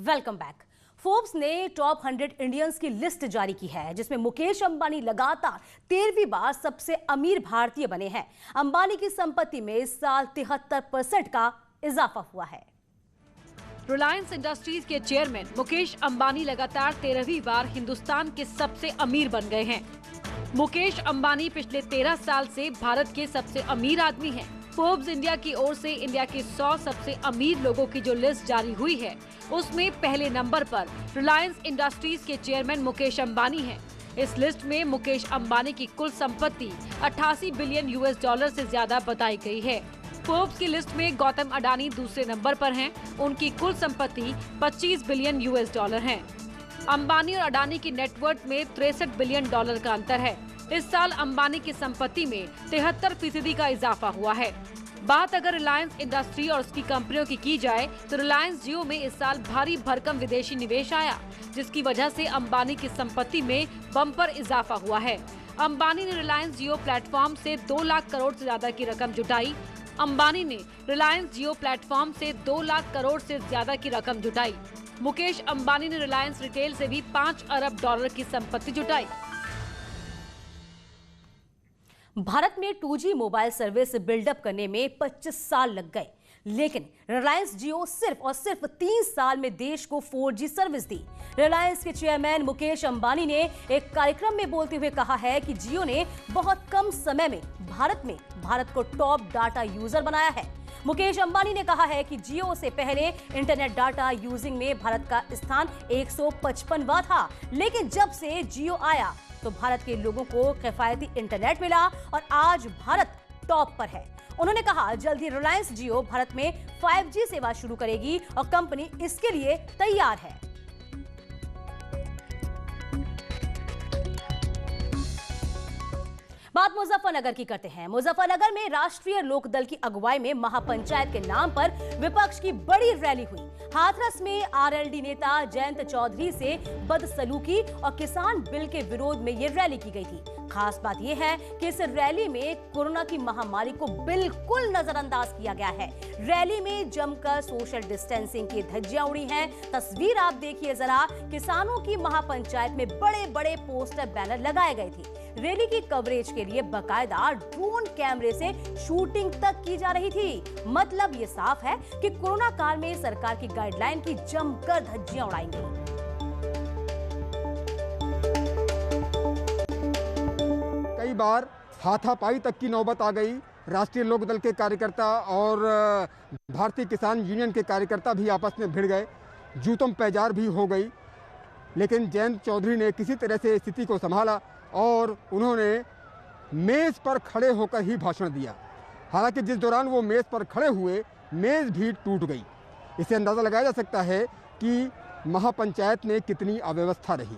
Welcome back. Forbes ने top 100 Indians की list जारी की है, जिसमें मुकेश अंबानी लगातार 13वीं बार सबसे अमीर भारतीय बने हैं। अंबानी की संपत्ति में इस साल 73% का इजाफा हुआ है। रिलायंस इंडस्ट्रीज के चेयरमैन मुकेश अंबानी लगातार 13वीं बार हिंदुस्तान के सबसे अमीर बन गए हैं। मुकेश अंबानी पिछले 13 साल से भारत के सबसे अमीर आदमी हैं। फोर्ब्स इंडिया की ओर से इंडिया के 100 सबसे अमीर लोगों की जो लिस्ट जारी हुई है, उसमें पहले नंबर पर रिलायंस इंडस्ट्रीज के चेयरमैन मुकेश अंबानी हैं। इस लिस्ट में मुकेश अंबानी की कुल संपत्ति 88 बिलियन US डॉलर से ज्यादा बताई गई है। फोर्ब्स की लिस्ट में गौतम अडानी दूसरे नंबर पर हैं। उनकी कुल संपत्ति 25 बिलियन US डॉलर है। अंबानी और अडानी की नेटवर्थ में 63 बिलियन डॉलर का अंतर है। इस साल अंबानी की संपत्ति में 73% का इजाफा हुआ है। बात अगर रिलायंस इंडस्ट्री और उसकी कंपनियों की जाए तो रिलायंस जियो में इस साल भारी भरकम विदेशी निवेश आया, जिसकी वजह से अंबानी की संपत्ति में बम्पर इजाफा हुआ है। अंबानी ने रिलायंस जियो प्लेटफॉर्म से 2 लाख करोड़ से ज्यादा की रकम जुटाई। अंबानी ने रिलायंस जियो प्लेटफॉर्म से 2 लाख करोड़ से ज्यादा की रकम जुटाई। मुकेश अंबानी ने रिलायंस रिटेल से भी 5 अरब डॉलर की संपत्ति जुटाई। भारत में 2G मोबाइल सर्विस बिल्डअप करने में 25 साल लग गए, लेकिन रिलायंस जियो सिर्फ और सिर्फ 3 साल में देश को 4G सर्विस दी। रिलायंस के चेयरमैन मुकेश अंबानी ने एक कार्यक्रम में बोलते हुए कहा है कि जियो ने बहुत कम समय में भारत को टॉप डाटा यूजर बनाया है। मुकेश अंबानी ने कहा है कि जियो से पहले इंटरनेट डाटा यूजिंग में भारत का स्थान 155वां था, लेकिन जब से जियो आया तो भारत के लोगों को किफायती इंटरनेट मिला और आज भारत टॉप पर है। उन्होंने कहा जल्द ही रिलायंस जियो भारत में 5G सेवा शुरू करेगी और कंपनी इसके लिए तैयार है। बात मुजफ्फरनगर की करते हैं। मुजफ्फरनगर में राष्ट्रीय लोकदल की अगुवाई में महापंचायत के नाम पर विपक्ष की बड़ी रैली हुई। हाथरस में आरएलडी नेता जयंत चौधरी से बदसलूकी और किसान बिल के विरोध में ये रैली की गई थी। खास बात यह है कि इस रैली में कोरोना की महामारी को बिल्कुल नजरअंदाज किया गया है। रैली में जमकर सोशल डिस्टेंसिंग की धज्जियां उड़ी हैं। तस्वीर आप देखिए जरा। किसानों की महापंचायत में बड़े बड़े पोस्टर बैनर लगाए गए थे। रैली की कवरेज के लिए बकायदा ड्रोन कैमरे से शूटिंग तक की जा रही थी। मतलब ये साफ है कि कोरोना काल में सरकार की गाइडलाइन की जमकर धज्जियां उड़ाएंगी। कई बार हाथापाई तक की नौबत आ गई। राष्ट्रीय लोकदल के कार्यकर्ता और भारतीय किसान यूनियन के कार्यकर्ता भी आपस में भिड़ गए, जूतम पैजार भी हो गई। लेकिन जयंत चौधरी ने किसी तरह से स्थिति को संभाला और उन्होंने मेज पर खड़े होकर ही भाषण दिया। हालांकि जिस दौरान वो मेज पर खड़े हुए, मेज भी टूट गई। इससे अंदाज़ा लगाया जा सकता है कि महापंचायत में कितनी अव्यवस्था रही।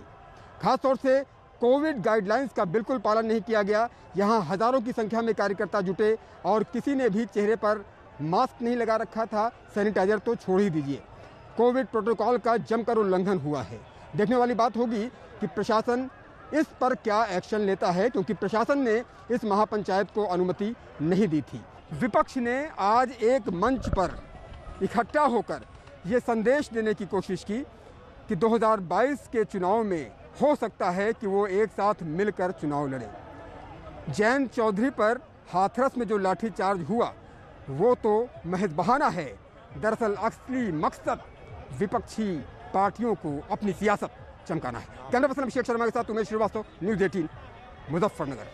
खासतौर से कोविड गाइडलाइंस का बिल्कुल पालन नहीं किया गया। यहाँ हज़ारों की संख्या में कार्यकर्ता जुटे और किसी ने भी चेहरे पर मास्क नहीं लगा रखा था। सैनिटाइजर तो छोड़ ही दीजिए। कोविड प्रोटोकॉल का जमकर उल्लंघन हुआ है। देखने वाली बात होगी कि प्रशासन इस पर क्या एक्शन लेता है, क्योंकि प्रशासन ने इस महापंचायत को अनुमति नहीं दी थी। विपक्ष ने आज एक मंच पर इकट्ठा होकर ये संदेश देने की कोशिश की कि 2022 के चुनाव में हो सकता है कि वो एक साथ मिलकर चुनाव लड़े। जयंत चौधरी पर हाथरस में जो लाठीचार्ज हुआ वो तो महज बहाना है। दरअसल असली मकसद विपक्षी पार्टियों को अपनी सियासत चमकाना है। कैमरा पर्सन अभिषेक शर्मा के साथ उमेश श्रीवास्तव, न्यूज़ 18 मुजफ्फरनगर।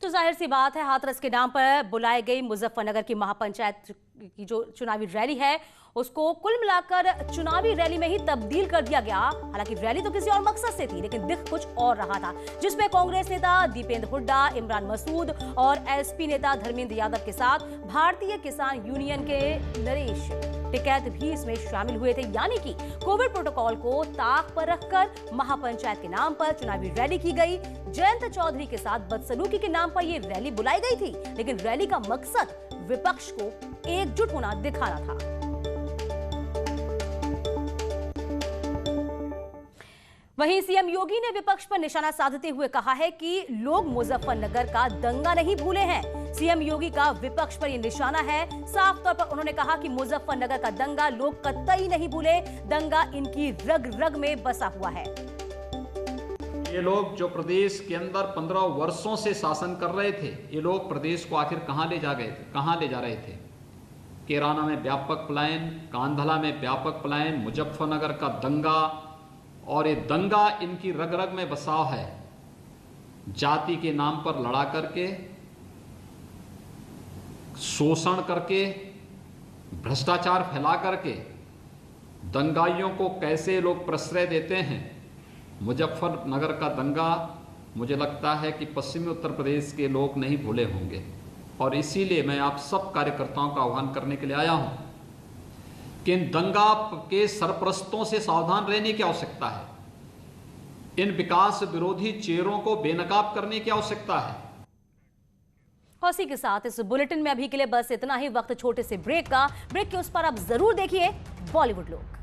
तो जाहिर सी बात है, हाथरस के नाम पर बुलाई गई मुजफ्फरनगर की महापंचायत की जो चुनावी रैली है उसको कुल मिलाकर चुनावी रैली में ही तब्दील कर दिया गया। हालांकि रैली तो किसी और मकसद से थी, लेकिन दिख कुछ और रहा था, जिसमें कांग्रेस नेता दीपेंद्र हुड्डा, इमरान मसूद और एसपी नेता धर्मेंद्र यादव के साथ भारतीय किसान यूनियन के नरेश टिकैत भी इसमें शामिल हुए थे। यानी कि कोविड प्रोटोकॉल को ताक पर रखकर महापंचायत के नाम पर चुनावी रैली की गई। जयंत चौधरी के साथ बदसलूकी के नाम पर यह रैली बुलाई गई थी, लेकिन रैली का मकसद विपक्ष को एकजुट होना दिखाना था। वहीं सीएम योगी ने विपक्ष पर निशाना साधते हुए कहा है कि लोग मुजफ्फरनगर का दंगा नहीं भूले हैं। सीएम योगी का विपक्ष पर यह निशाना है। साफ तौर पर उन्होंने कहा कि मुजफ्फरनगर का दंगा लोग कतई नहीं भूले, दंगा इनकी रग रग में बसा हुआ है। ये लोग जो प्रदेश के अंदर 15 वर्षों से शासन कर रहे थे, ये लोग प्रदेश को आखिर कहां ले जा रहे थे? कैराना में व्यापक पलायन, कांधला में व्यापक पलायन, मुजफ्फरनगर का दंगा, और ये दंगा इनकी रग रग में बसाव है। जाति के नाम पर लड़ा करके, शोषण करके, भ्रष्टाचार फैला करके दंगाइयों को कैसे लोग प्रश्रय देते हैं। मुजफ्फरनगर का दंगा मुझे लगता है कि पश्चिमी उत्तर प्रदेश के लोग नहीं भूले होंगे, और इसीलिए मैं आप सब कार्यकर्ताओं का आह्वान करने के लिए आया हूं कि इन दंगा के सरपरस्तों से सावधान रहने की आवश्यकता है। इन विकास विरोधी चेहरों को बेनकाब करने की आवश्यकता है। और इसी के साथ इस बुलेटिन में अभी के लिए बस इतना ही। वक्त छोटे से ब्रेक का। ब्रेक के उस पर आप जरूर देखिए बॉलीवुड लोग।